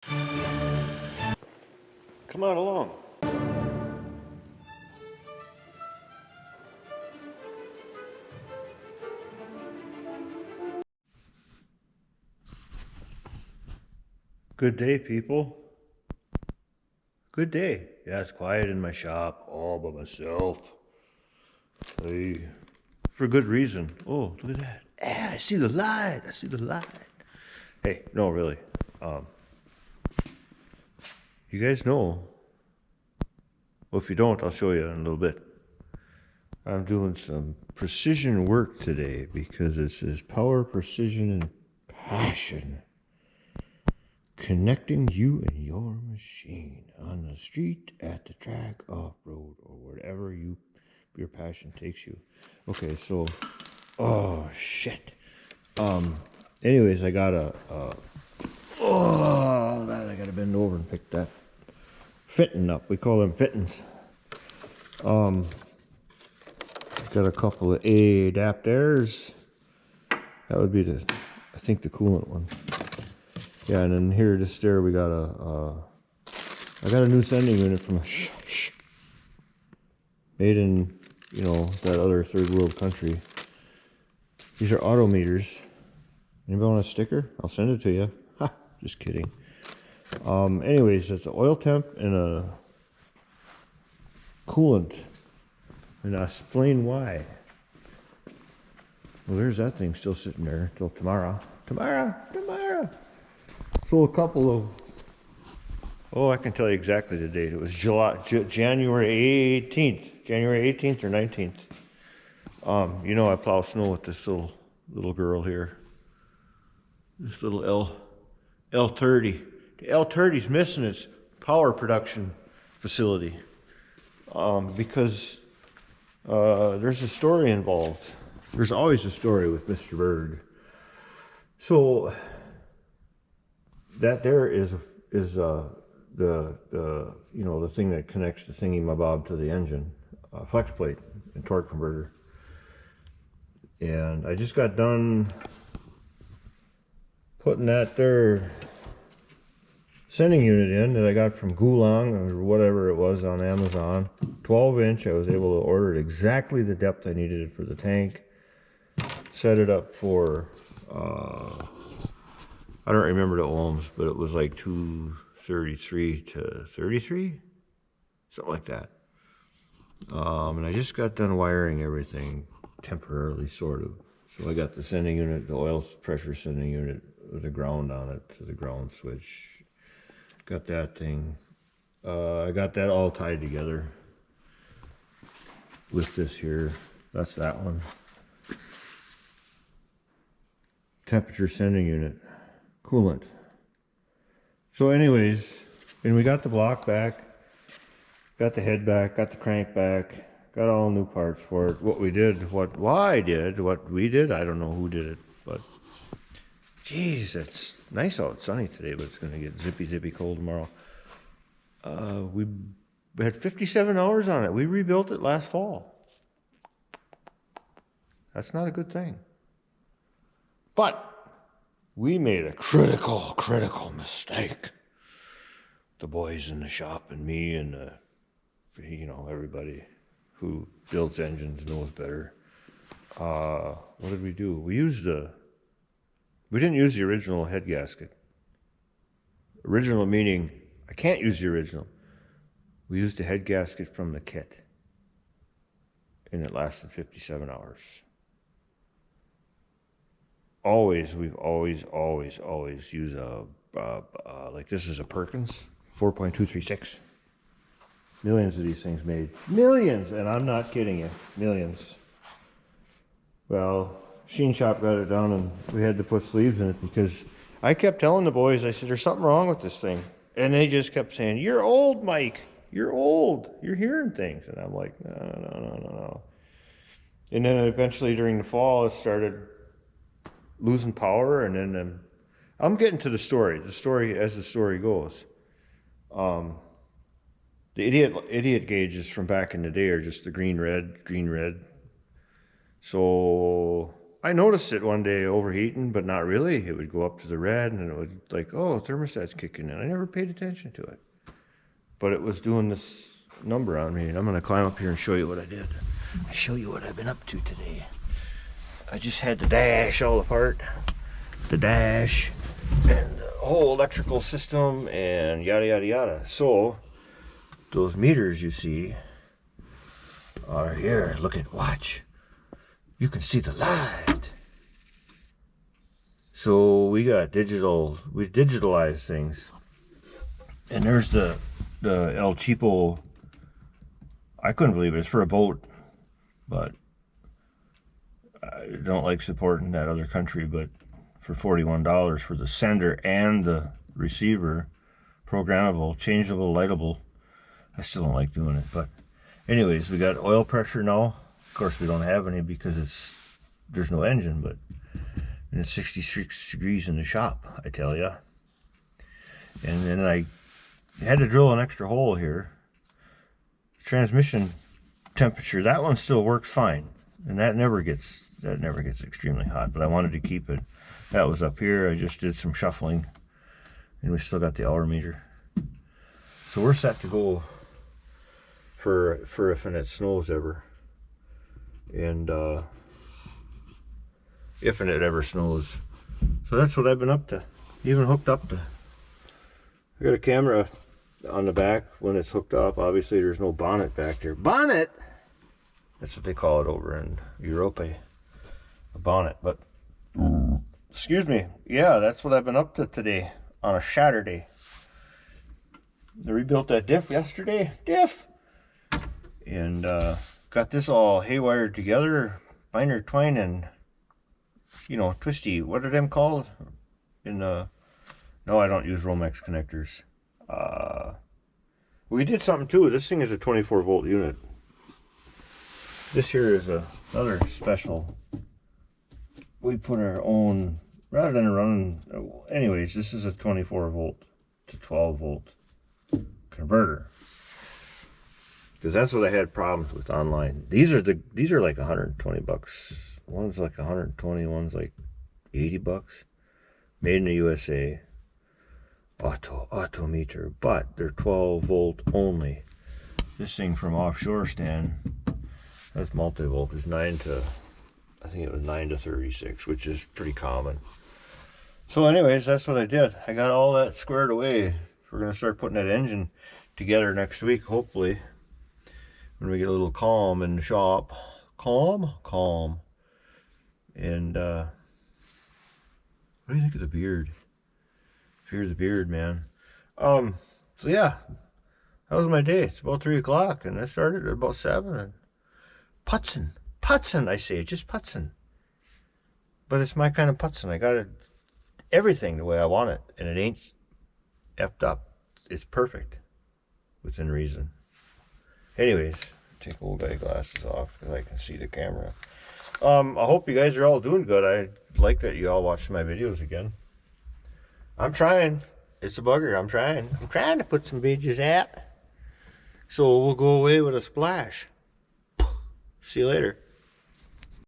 Come on along. Good day, people. Good day. Yeah, it's quiet in my shop, all by myself. For good reason. Oh, look at that. Ah, I see the light. I see the light. Hey, no, really. You guys know. Well, if you don't, I'll show you in a little bit. I'm doing some precision work today because it says power, precision, and passion. Connecting you and your machine on the street, at the track, off-road, or wherever your passion takes you. Okay, so, oh, shit. Anyways, I got I gotta bend over and pick that fitting up. We call them fittings. Got a couple of A adapters. That would be I think the coolant one. Yeah, and then here, just there, we got I got a new sending unit from made in, that other third world country. These are auto meters. Anybody want a sticker? I'll send it to you. Ha, just kidding. Anyways, it's an oil temp and a coolant. And I'll explain why. Well, there's that thing still sitting there till tomorrow. Tomorrow. So a couple of, I can tell you exactly the date. It was January 18th or 19th. I plow snow with this little girl here. This little L30. The L30's missing its power production facility because there's a story involved. There's always a story with Mr. Bird. So that there is the thing that connects the thingy-mabob to the engine, flex plate and torque converter. And I just got done putting that there sending unit in that I got from Gulong or whatever it was on Amazon. 12-inch. I was able to order it exactly the depth I needed it for the tank. Set it up for I don't remember the ohms, but it was like 233 to 33, something like that. And I just got done wiring everything temporarily, sort of. So I got the sending unit, the oil pressure sending unit with a ground on it to the ground switch. Got that thing. I got that all tied together with this here. That's that one. Temperature sending unit. Coolant. So anyways, and we got the block back, got the head back, got the crank back, got all new parts for it. What we did, what we did, I don't know who did it, but geez, it's nice out, sunny today, but it's going to get zippy cold tomorrow. We had 57 hours on it. We rebuilt it last fall. That's not a good thing. But we made a critical mistake. The boys in the shop and me and everybody who builds engines knows better. What did we do? We didn't use the original head gasket. Original meaning I can't use the original. We used the head gasket from the kit, and it lasted 57 hours. We've always used like this is a Perkins 4.236. Millions of these things made. Millions, and I'm not kidding you. Millions. Well, Sheen Shop got it done, and we had to put sleeves in it because I kept telling the boys, I said, there's something wrong with this thing. And they just kept saying, you're old, Mike. You're old. You're hearing things. And I'm like, no. And then eventually during the fall, it started losing power, and then I'm getting to the story as the story goes. The idiot gauges from back in the day are just the green red. So I noticed it one day overheating, but not really. It would go up to the red and it would like, oh, thermostat's kicking in. I never paid attention to it. But it was doing this number on me, and I'm gonna climb up here and show you what I did. I'll show you what I've been up to today. I just had the dash all apart. The dash and the whole electrical system and yada yada yada. So those meters you see are here. Look at, watch. You can see the light. So we got digital, we digitalized things. And there's the El Cheapo. I couldn't believe it. It's for a boat, but I don't like supporting that other country. But for $41 for the sender and the receiver, programmable, changeable, lightable, I still don't like doing it. But anyways, we got oil pressure now. Of course, we don't have any because there's no engine, but and it's 66 degrees in the shop, I tell ya. And then I had to drill an extra hole here. Transmission temperature, that one still works fine, and that never gets extremely hot. But I wanted to keep it. That was up here. I just did some shuffling, and we still got the hour meter. So we're set to go for if and it snows ever, and if and it ever snows. So that's what I've been up to. Even hooked up to. I got a camera on the back when it's hooked up. Obviously, there's no bonnet back there. Bonnet. That's what they call it over in Europe, a bonnet. But excuse me. Yeah, that's what I've been up to today on a Saturday. They rebuilt that diff yesterday. And got this all haywired together, binder twine and, you know, twisty. What are them called? No, I don't use Romex connectors. We did something too. This thing is a 24 volt unit. This here is another special. We put our own, rather than running, anyways, this is a 24 volt to 12 volt converter. Because that's what I had problems with online. These are like 120 bucks. One's like 120, one's like 80 bucks. Made in the USA. Auto meter, but they're 12 volt only. This thing from offshore stand, that's multi-voltage, 9 to, I think it was 9 to 36, which is pretty common. So anyways, that's what I did. I got all that squared away. We're gonna start putting that engine together next week, hopefully, when we get a little calm in the shop. Calm. And what do you think of the beard? Fear the beard, man. So yeah, that was my day. It's about 3 o'clock, and I started at about 7. And putzing, I say, just putzing. But it's my kind of putzing. I got everything the way I want it, and it ain't effed up. It's perfect, within reason. Anyways, take old guy glasses off because I can see the camera. I hope you guys are all doing good. I like that you all watch my videos again. I'm trying. It's a bugger. I'm trying to put some pages out. So we'll go away with a splash. See you later.